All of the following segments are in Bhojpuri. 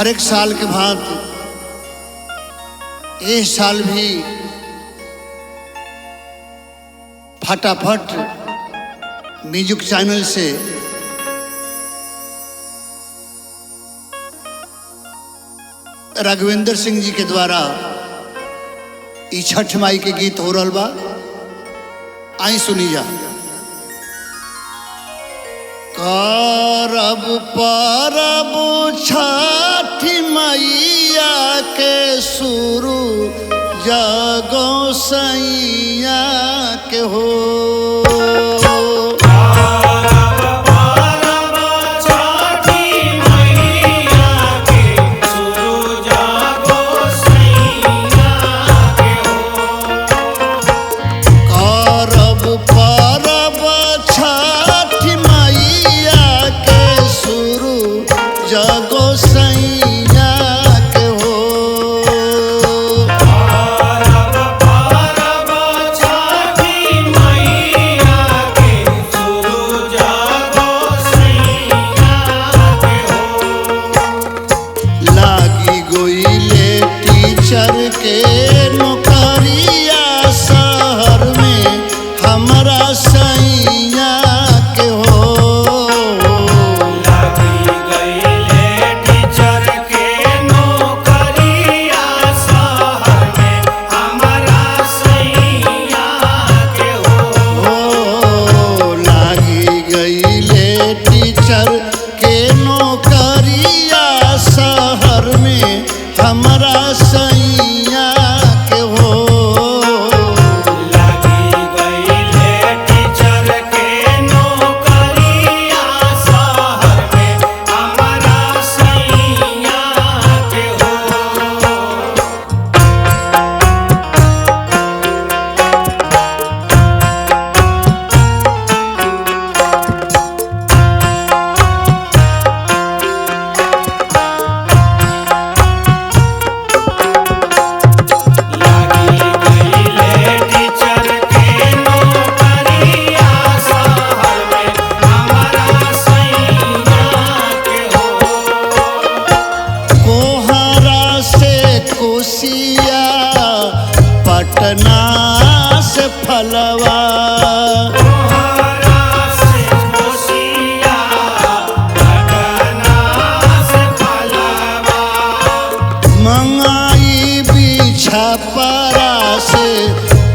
हर एक साल के बाद इस साल भी फटाफट म्यूजिक चैनल से राघवेंद्र सिंह जी के द्वारा ई छठ माई के गीत हो रहा बा। आई सुनी जा। करब परब छठ मैया के शुरू जगो सैया के हो। पटना से फलवा मंगाई बिछा परा से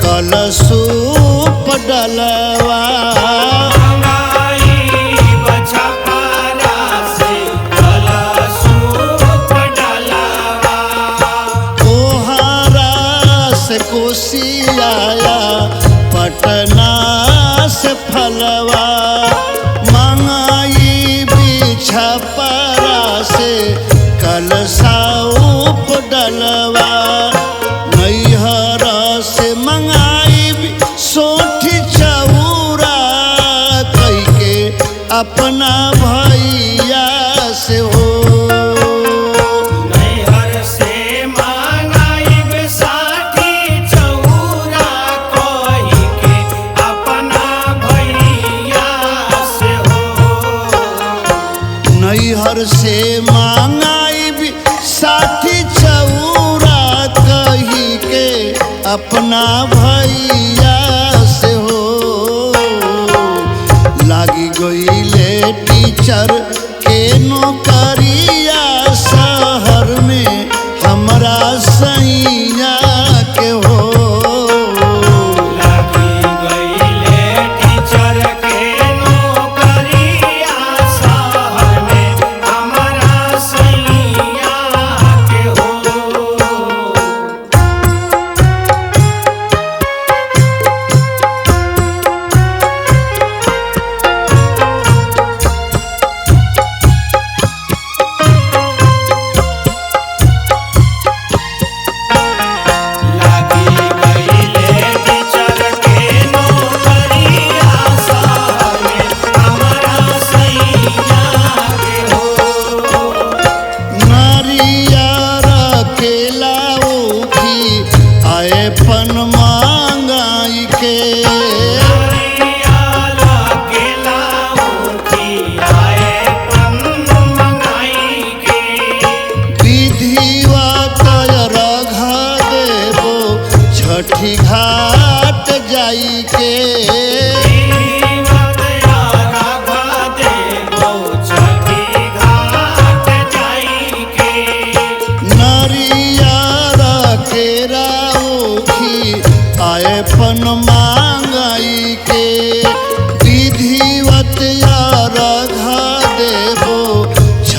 कलसूप डलवा। कोसियाया पटना से फलवा मंगाई बिछा परा से कलसूप डलवा। नैहर से मंगाई सोठी चौरा कई के अपना भैया से हो। नैहर से मांगाई भी साथी चौरा कही के अपना भैया से हो। लागी गईले टीचर के नौकरिया शहर में हमरा सैया के हो।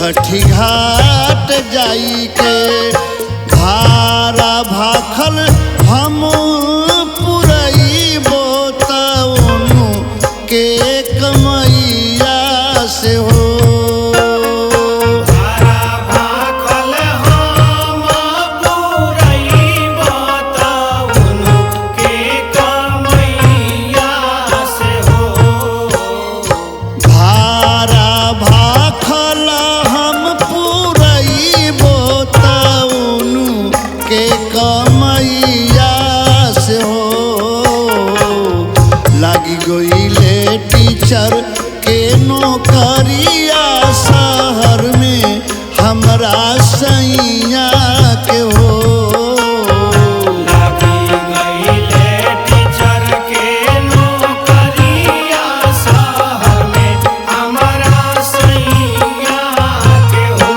छठी घाट जाई के भारा भाखल हम पुरैबो तउनु के कमैया से हो। टीचर के नौकरिया शहर में हमरा सैया के हो। लागी गईले टीचर के नौकरिया शहर में हमरा सैया के हो।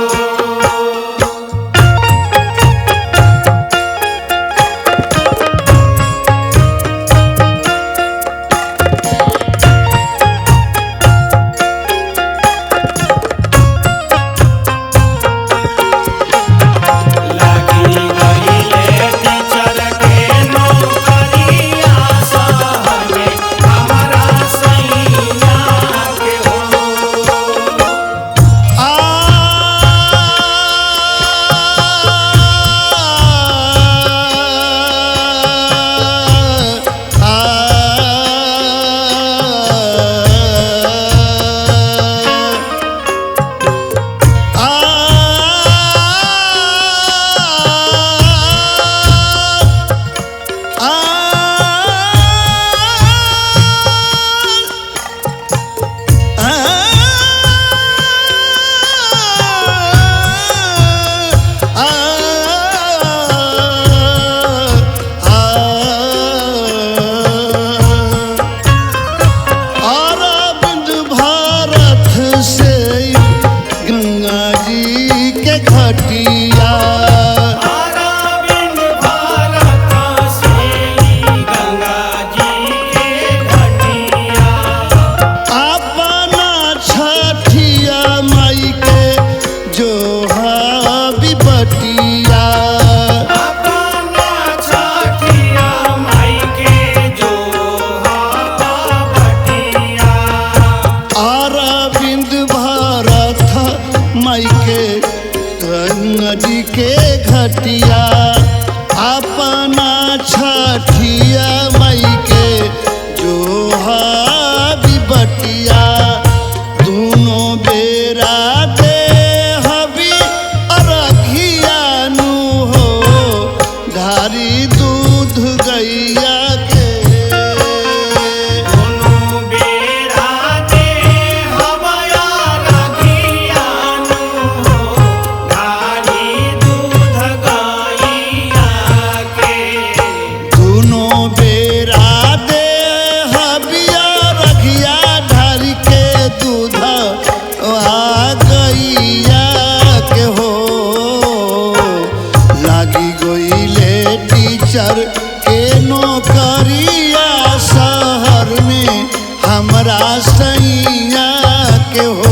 नदी के घटिया अपना छठिया मई के जो बटिया दोनों बेरा दे हबी अरघिया नु हो धारी दूध गैया के। टीचर के नौकरिया शहर में हमरा सैया के हो।